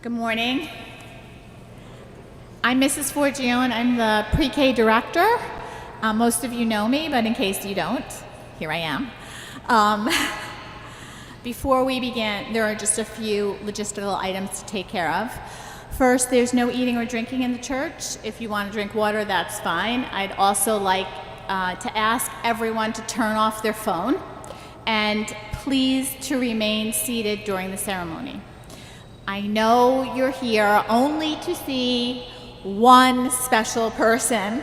Good morning. I'm Mrs. Forgione. I'm the pre-K director. Most of you know me, but in case you don't, here I am. Before we begin, there are just a few logistical items to take care of. First, there's no eating or drinking in the church. If you want to drink water, that's fine. I'd also like to ask everyone to turn off their phone and please to remain seated during the ceremony. I know you're here only to see one special person,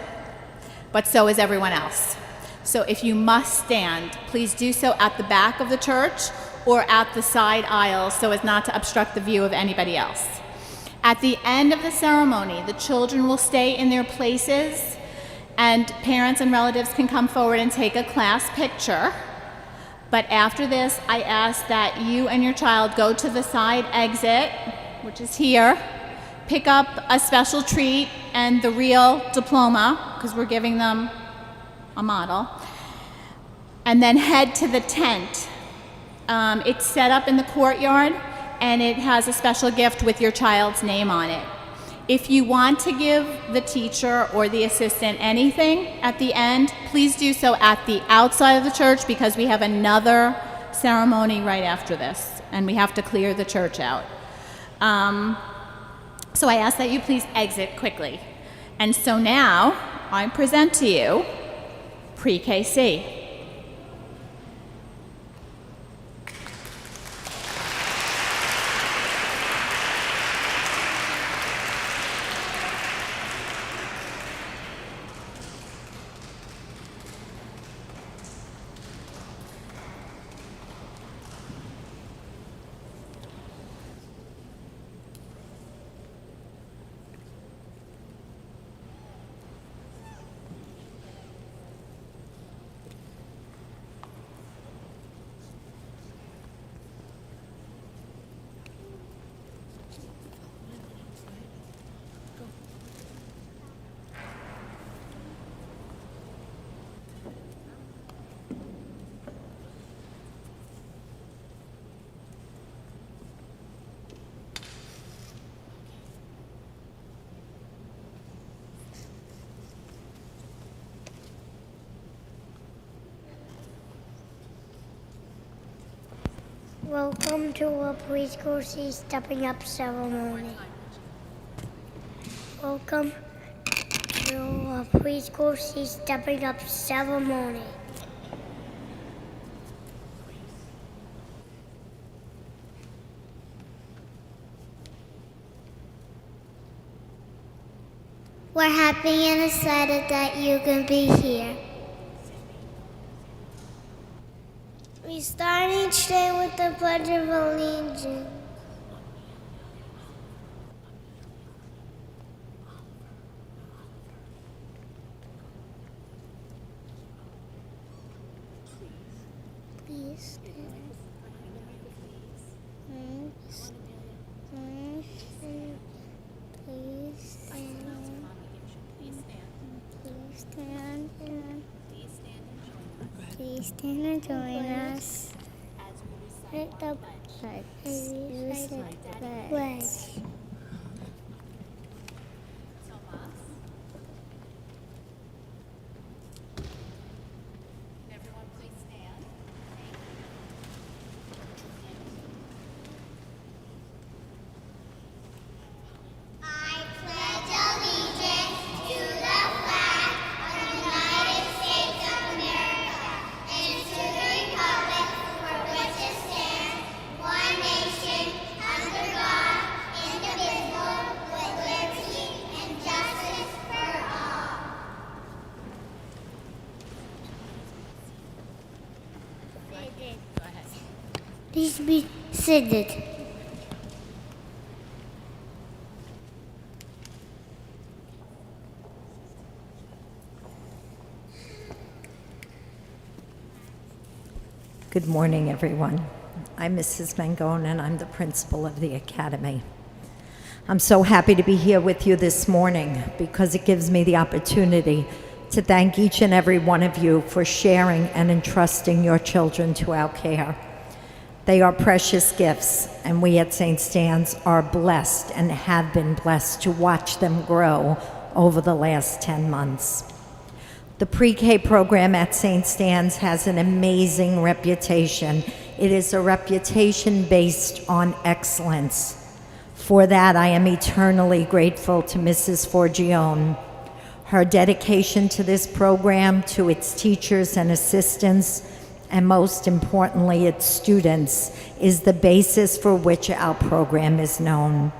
but so is everyone else. So if you must stand, please do so at the back of the church or at the side aisles so as not to obstruct the view of anybody else. At the end of the ceremony, the children will stay in their places and parents and relatives can come forward and take a class picture. But after this, I ask that you and your child go to the side exit, which is here, pick up a special treat and the real diploma, because we're giving them a model, and then head to the tent. It's set up in the courtyard, and it has a special gift with your child's name on it. If you want to give the teacher or the assistant anything at the end, please do so at the outside of the church because we have another ceremony right after this, and we have to clear the church out. So I ask that you please exit quickly. And so now I present to you Pre-KC. Welcome to a Preschool-St Stepping Up ceremony. Welcome to a Preschool-St Stepping Up ceremony. We're happy and excited that you can be here. We start each day with the Pledge of Allegiance. Please stand. Please stand and join us. At the pledge. Everyone please stand. I pledge allegiance to the flag of the United States of America and to the republic for which it stands, one nation, under God, indivisible, with liberty and justice for all. Go ahead. Please be seated. Good morning, everyone. I'm Mrs. Mangone, and I'm the principal of the Academy. I'm so happy to be here with you this morning because it gives me the opportunity to thank each and every one of you for sharing and entrusting your children to our care. They are precious gifts, and we at St. Stan's are blessed and have been blessed to watch them grow over the last 10 months. The pre-K program at St. Stan's has an amazing reputation. It is a reputation based on excellence. For that, I am eternally grateful to Mrs. Forgione. Her dedication to this program, to its teachers and assistants, and most importantly, its students, is the basis for which our program is known.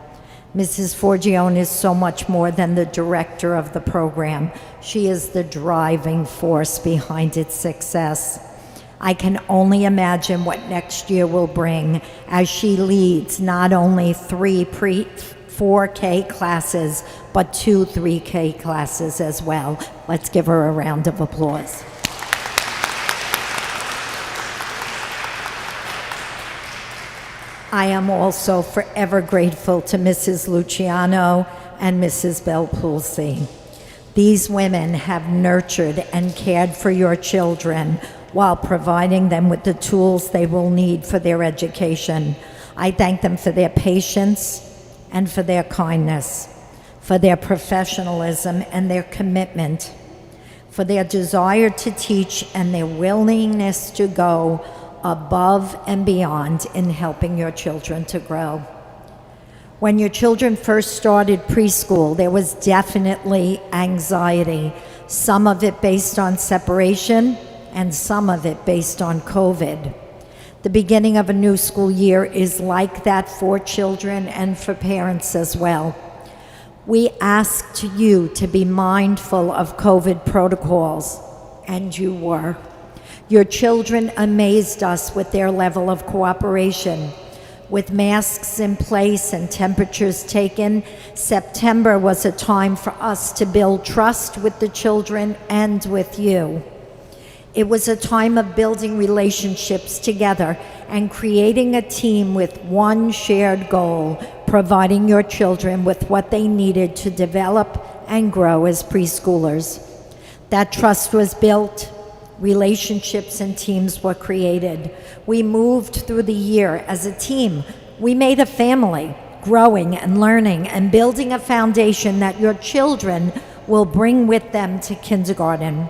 Mrs. Forgione is so much more than the director of the program. She is the driving force behind its success. I can only imagine what next year will bring as she leads not only 4K classes, but 2 3K classes as well. Let's give her a round of applause. I am also forever grateful to Mrs. Luciano and Mrs. Belpulsi. These women have nurtured and cared for your children while providing them with the tools they will need for their education. I thank them for their patience and for their kindness, for their professionalism and their commitment, for their desire to teach and their willingness to go above and beyond in helping your children to grow. When your children first started preschool, there was definitely anxiety, some of it based on separation and some of it based on COVID. The beginning of a new school year is like that for children and for parents as well. We asked you to be mindful of COVID protocols, and you were. Your children amazed us with their level of cooperation. With masks in place and temperatures taken, September was a time for us to build trust with the children and with you. It was a time of building relationships together and creating a team with one shared goal, providing your children with what they needed to develop and grow as preschoolers. That trust was built. Relationships and teams were created. We moved through the year as a team. We made a family, growing and learning and building a foundation that your children will bring with them to kindergarten.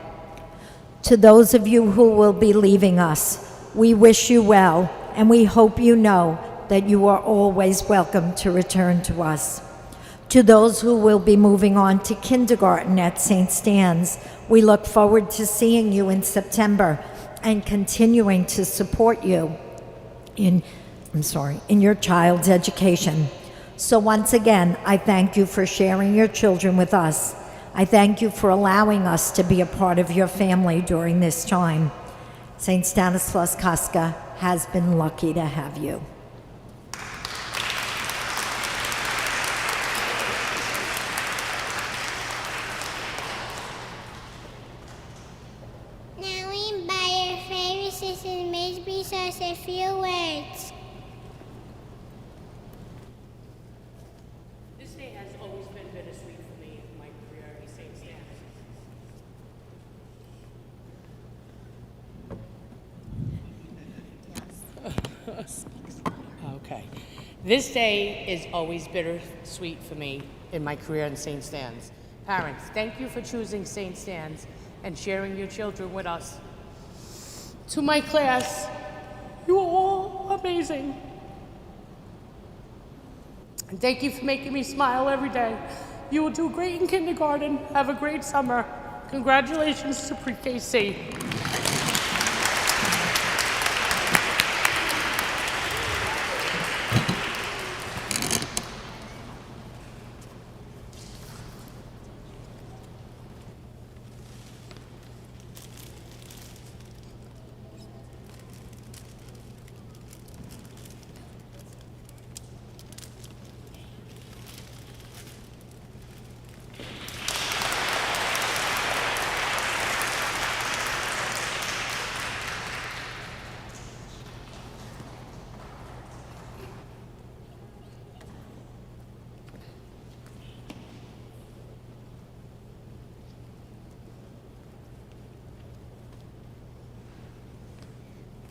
To those of you who will be leaving us, we wish you well, and we hope you know that you are always welcome to return to us. To those who will be moving on to kindergarten at St. Stan's, we look forward to seeing you in September and continuing to support you in your child's education. So once again, I thank you for sharing your children with us. I thank you for allowing us to be a part of your family during this time. St. Stanislaus Kostka has been lucky to have you. Now we invite our favorite sister, Ms. B, to say a few words. This day has always been bittersweet for me in my career at St. Stan's. Okay. This day is always bittersweet for me in my career in St. Stan's. Parents, thank you for choosing St. Stan's and sharing your children with us. To my class, you are all amazing. And thank you for making me smile every day. You will do great in kindergarten. Have a great summer. Congratulations to Pre-K-C.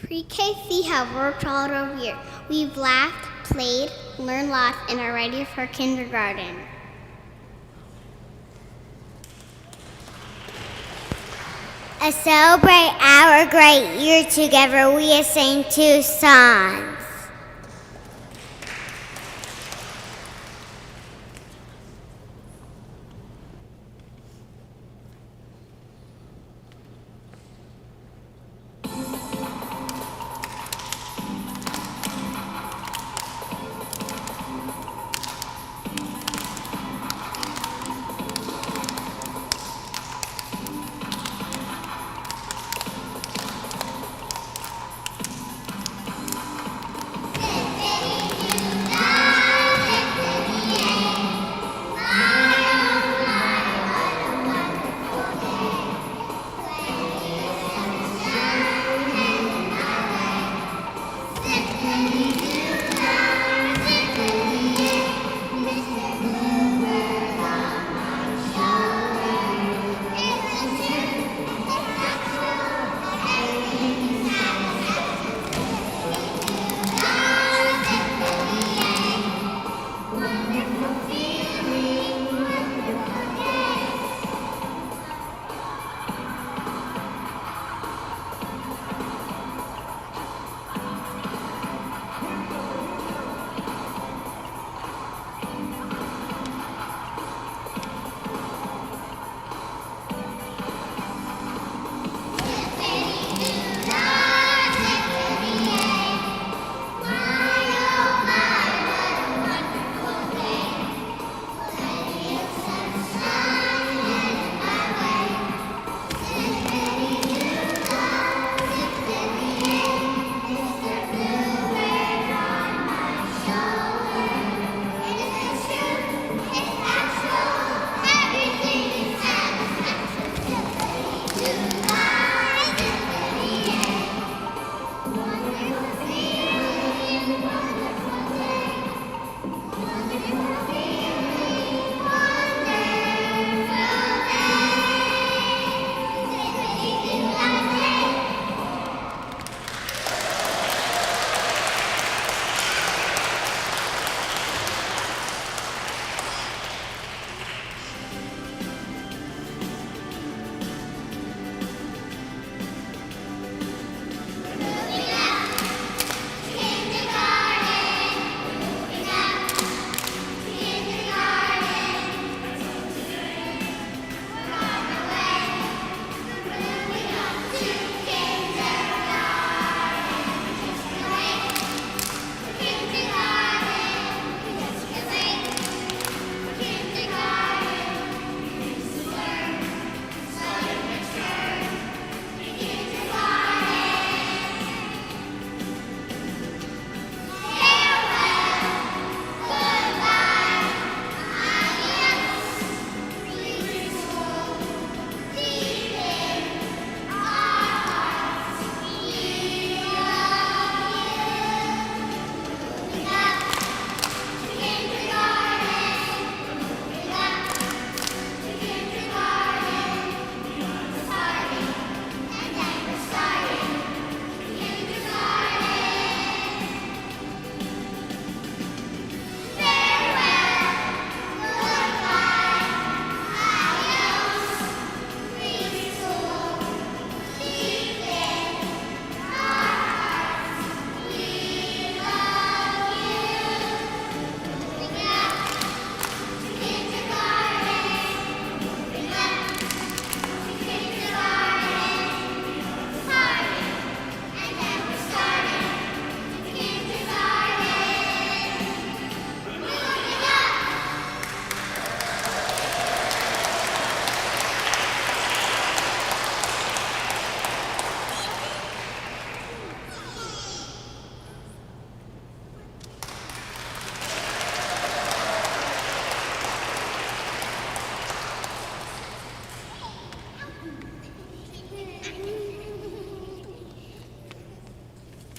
Pre-K see have worked all over here. We've laughed, played, learned lots, and are ready for kindergarten. To celebrate our great year together, we sing 2 songs.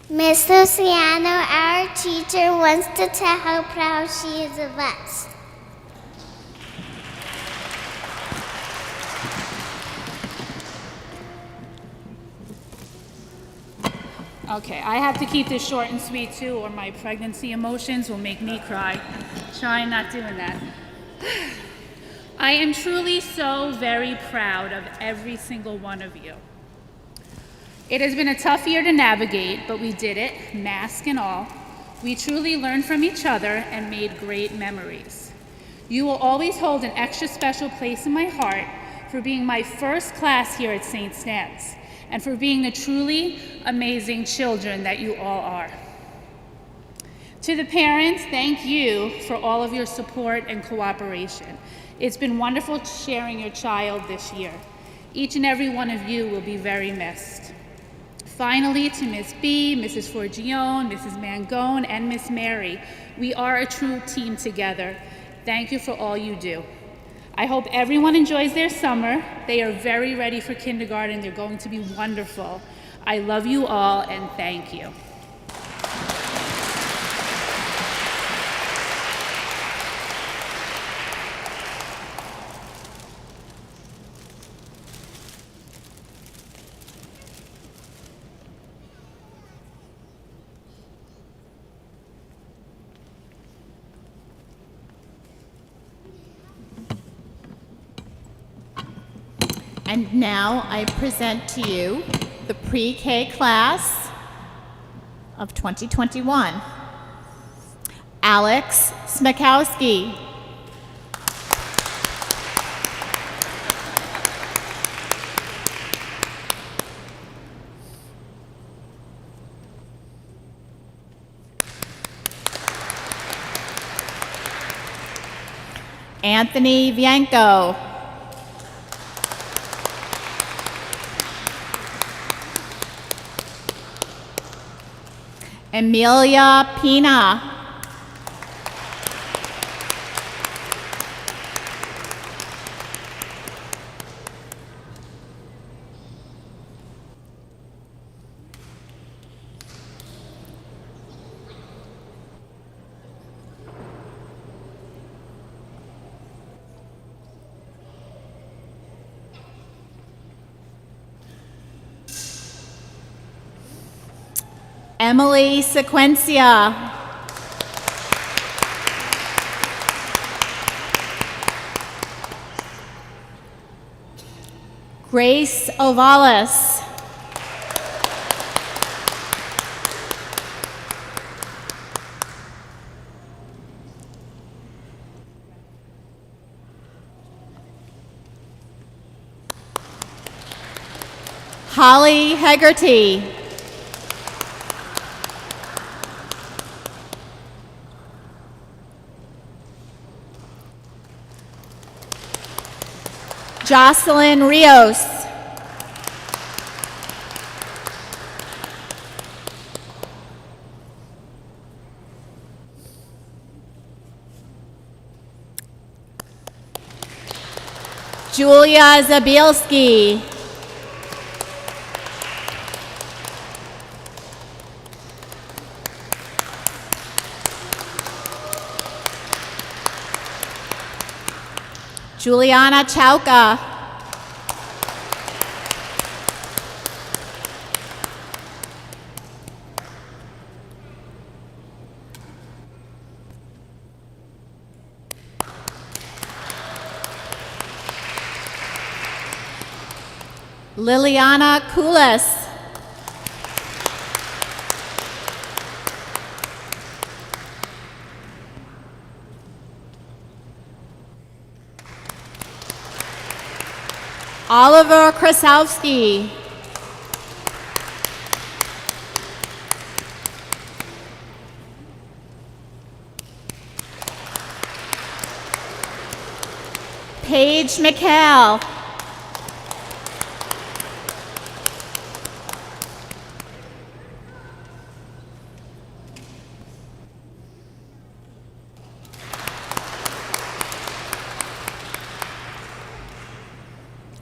Miss Luciano, our teacher, wants to tell how proud she is of us. Okay, I have to keep this short and sweet too, or my pregnancy emotions will make me cry. Try not doing that. I am truly so very proud of every single one of you. It has been a tough year to navigate, but we did it, mask and all. We truly learned from each other and made great memories. You will always hold an extra special place in my heart for being my first class here at St. Stan's, and for being the truly amazing children that you all are. To the parents, thank you for all of your support and cooperation. It's been wonderful sharing your child this year. Each and every one of you will be very missed. Finally, to Ms. B, Mrs. Forgione, Mrs. Mangone, and Miss Mary, we are a true team together. Thank you for all you do. I hope everyone enjoys their summer. They are very ready for kindergarten. They're going to be wonderful. I love you all, and thank you. And now I present to you the pre-K class of 2021. Alex Smekowski. Anthony Vienco. Emilia Pina. Emily Sequencia. Grace Ovalis. Holly Hegarty. Jocelyn Rios. Julia Zabielski. Juliana Chauka. Liliana Kulis. Oliver Krasowski. Paige McHale.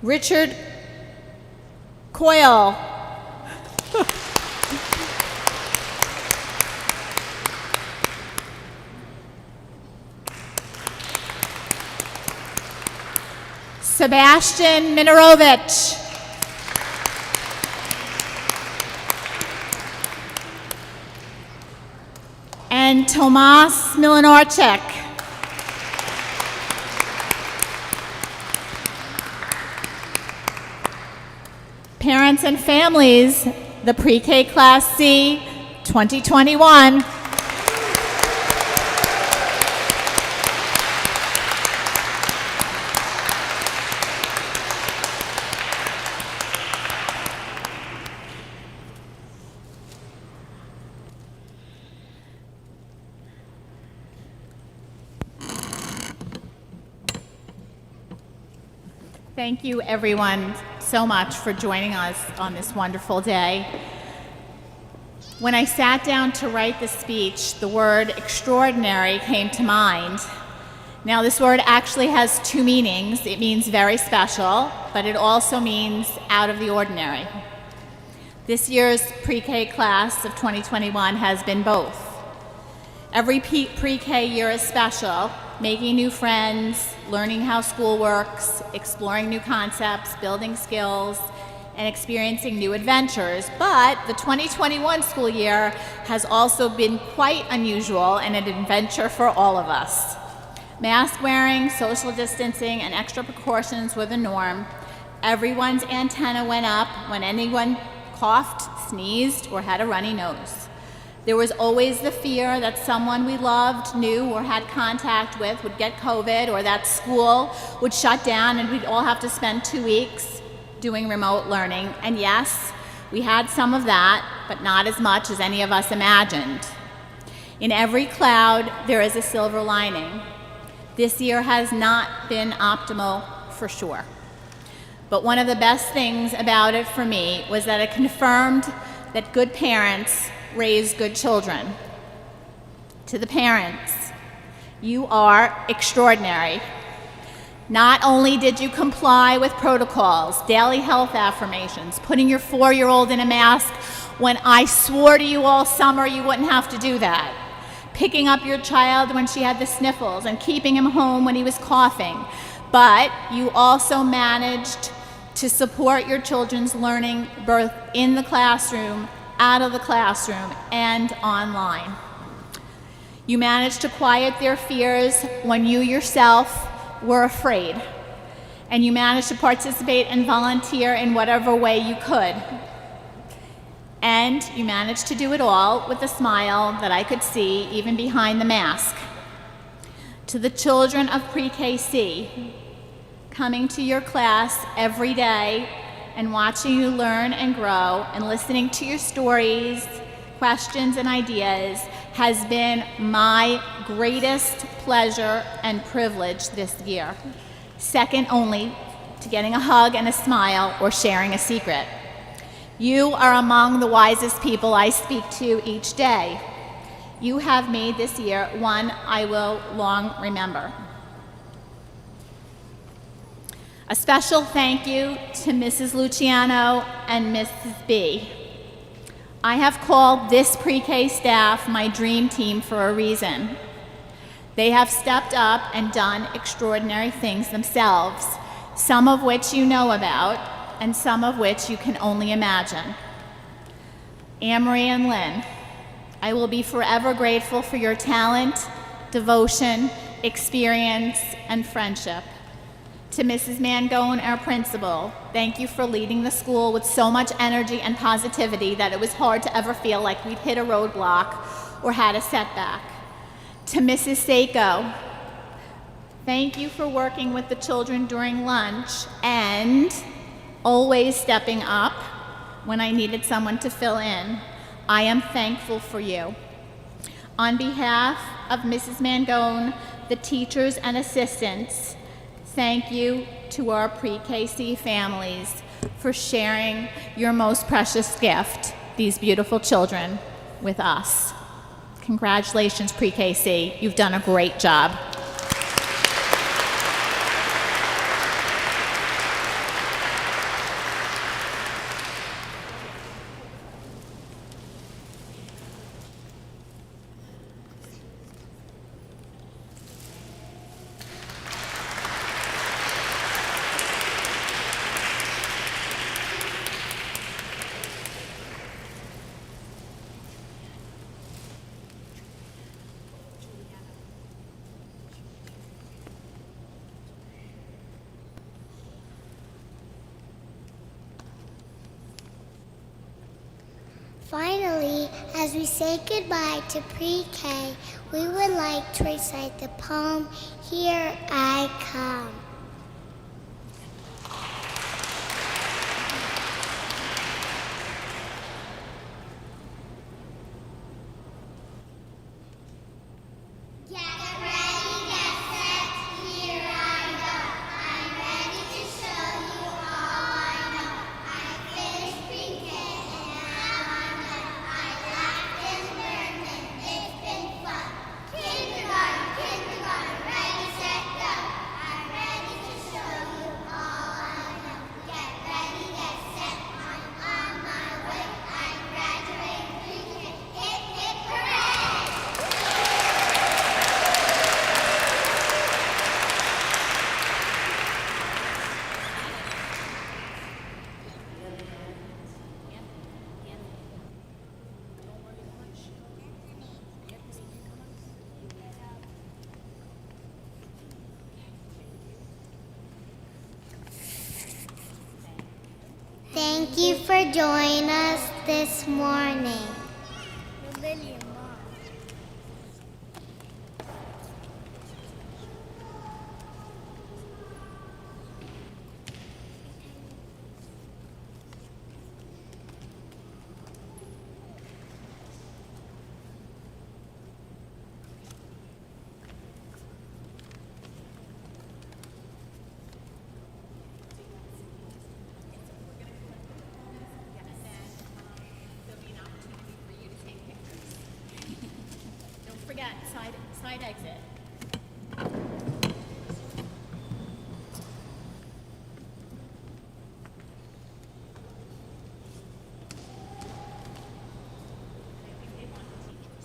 Richard Coyle. Sebastian Minorovich. and Tomas Milanarchik. Parents and families, the Pre-K Class C 2021. Thank you, everyone, so much for joining us on this wonderful day. When I sat down to write the speech, the word extraordinary came to mind. Now, this word actually has two meanings. It means very special, but it also means out of the ordinary. This year's pre-K class of 2021 has been both. Every pre-K year is special, making new friends, learning how school works, exploring new concepts, building skills, and experiencing new adventures. But the 2021 school year has also been quite unusual and an adventure for all of us. Mask wearing, social distancing, and extra precautions were the norm. Everyone's antenna went up when anyone coughed, sneezed, or had a runny nose. There was always the fear that someone we loved, knew, or had contact with would get COVID, or that school would shut down and we'd all have to spend 2 weeks doing remote learning. And yes, we had some of that, but not as much as any of us imagined. In every cloud, there is a silver lining. This year has not been optimal for sure. But one of the best things about it for me was that it confirmed that good parents raise good children. To the parents, you are extraordinary. Not only did you comply with protocols, daily health affirmations, putting your 4-year-old in a mask when I swore to you all summer you wouldn't have to do that, picking up your child when she had the sniffles and keeping him home when he was coughing, but you also managed to support your children's learning both in the classroom, out of the classroom, and online. You managed to quiet their fears when you yourself were afraid, and you managed to participate and volunteer in whatever way you could. And you managed to do it all with a smile that I could see even behind the mask. To the children of Pre-KC, coming to your class every day and watching you learn and grow and listening to your stories, questions, and ideas has been my greatest pleasure and privilege this year, second only to getting a hug and a smile or sharing a secret. You are among the wisest people I speak to each day. You have made this year one I will long remember. A special thank you to Mrs. Luciano and Mrs. B. I have called this pre-K staff my dream team for a reason. They have stepped up and done extraordinary things themselves, some of which you know about, and some of which you can only imagine. Amory and Lynn, I will be forever grateful for your talent, devotion, experience, and friendship. To Mrs. Mangone, our principal, thank you for leading the school with so much energy and positivity that it was hard to ever feel like we'd hit a roadblock or had a setback. To Mrs. Seiko, thank you for working with the children during lunch and always stepping up when I needed someone to fill in. I am thankful for you. On behalf of Mrs. Mangone, the teachers and assistants, thank you to our pre-KC families for sharing your most precious gift, these beautiful children, with us. Congratulations, pre-KC. You've done a great job. Finally, as we say goodbye to pre-K, we would like to recite the poem, Here I Come. Get ready, get set, here I go. I'm ready to show you all I know. I finished pre-K and now I'm done. I laughed and learned and it's been fun. Kindergarten, ready, set, go. I'm ready to show you all I know. Get ready, get set, I'm on my way. I'm graduating pre-K, hip, hip, hooray! Thank you for joining us this morning. Don't forget, side exit.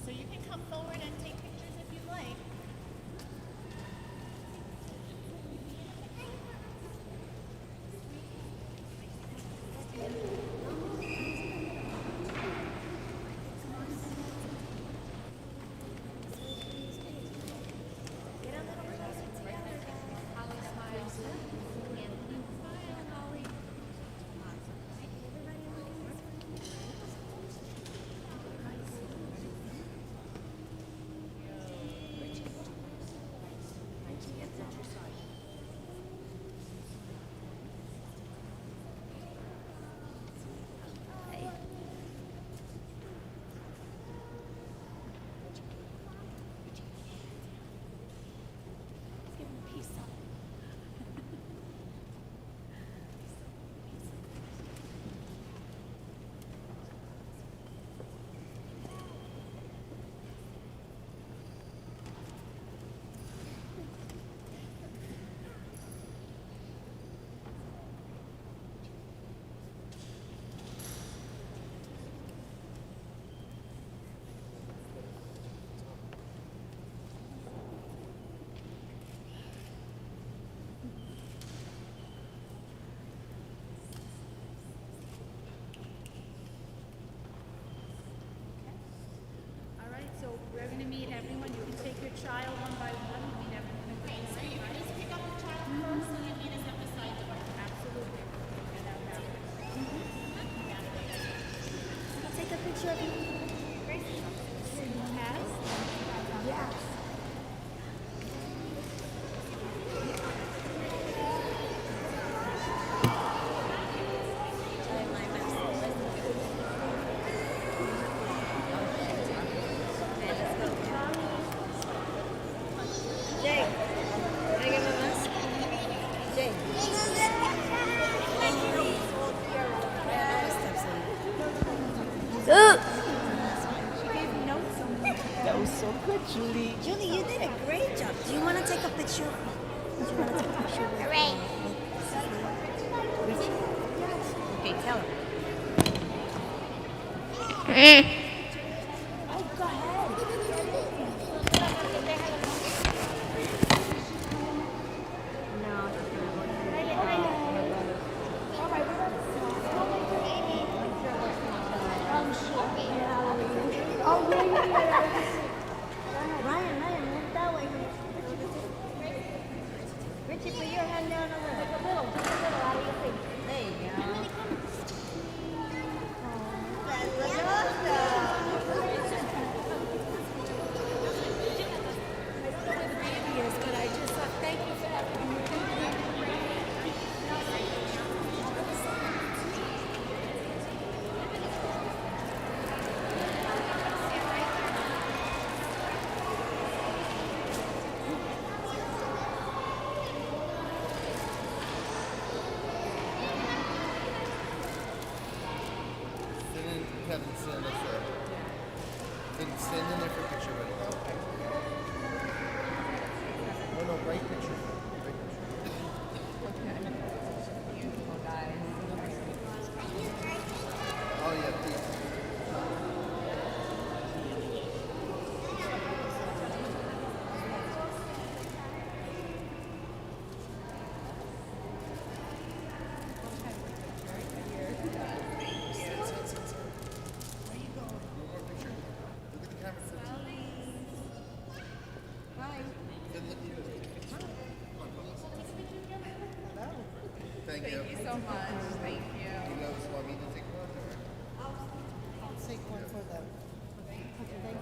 So you can come forward and take pictures if you'd like. All right, so we're going to meet everyone. You can take your child one by one. Meet everyone in grade. So you can just pick up the child first and then meet us at the side door. Absolutely. Take a picture of you. That was so good, Julie. Julie, you did a great job. Do you want to take a picture? Do you want to take a picture? Hooray. Okay, tell her. Oh, go ahead. Ryan, move that way. Richie, put your hand down over there. Just a little out of your face. There you go. stand up there. Stand in there for a picture, buddy. Okay. Oh no, right picture. Right picture. Beautiful, guys. Oh yeah, please. Thank you. Thank you so much. Thank you. You guys want me to take one or? I'll take one for them. Thank you.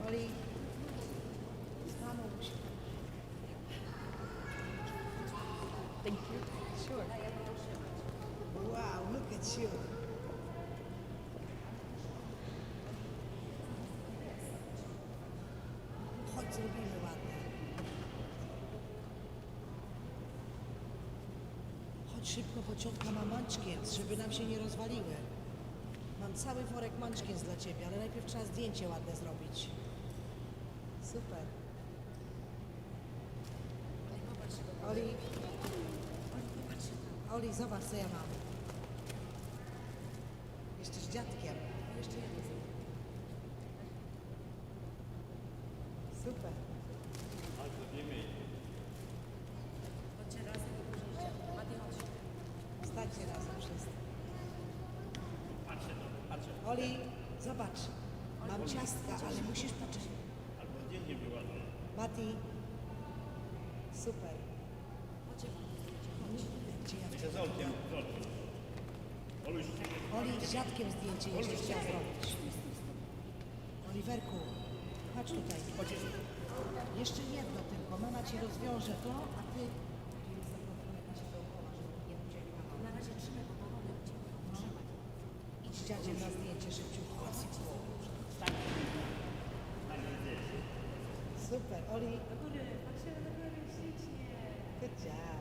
Oli, z mamą musimy. Thank you. Sure. Wow, look at you. Chodź, zrobimy ładnie. Chodź szybko, bo ciotka ma munchkins, żeby nam się nie rozwaliły. Mam cały worek munchkins dla ciebie, ale najpierw trzeba zdjęcie ładne zrobić. Super. Oli, Oli, zobacz co ja mam. Jeszcze z dziadkiem. Jeszcze jedno. Super. Chodźcie razem i później. Mati, chodź. Stańcie razem wszyscy. Oli, zobacz. Mam ciastka, ale musisz patrzeć. Mati. Super. Oli, z dziadkiem zdjęcie jeszcze chciał zrobić. Oliwerku, chodź tutaj. Jeszcze jedno tylko. Mama ci rozwiąże to, a ty... Na razie trzymaj, bo powolę cię trzymać. Idź z dziadziem na zdjęcie szybciutko. Super. Oli. Do góry, patrzymy do góry, ślicznie. Good job.